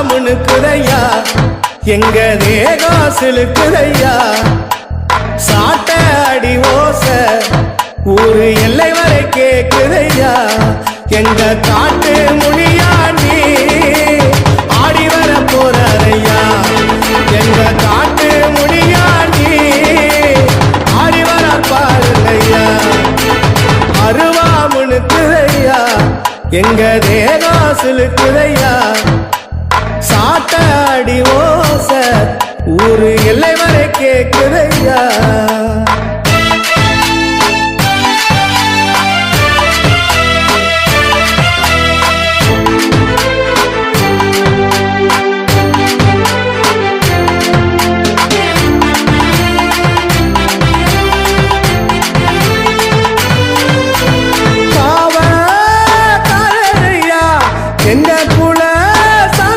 முணுக்குதையா எங்க தேகம் சிலுக்குதையா சாட்ட அடி ஓச ஊரு எல்லை வரை கேக்குதையா எங்க காட்டு முனியா நீ ஆடி வர போறாரையா எங்க காட்டு முனியா நீ ஆடி வர பாருங்கய்யா அருவா முணுக்குதையா எங்க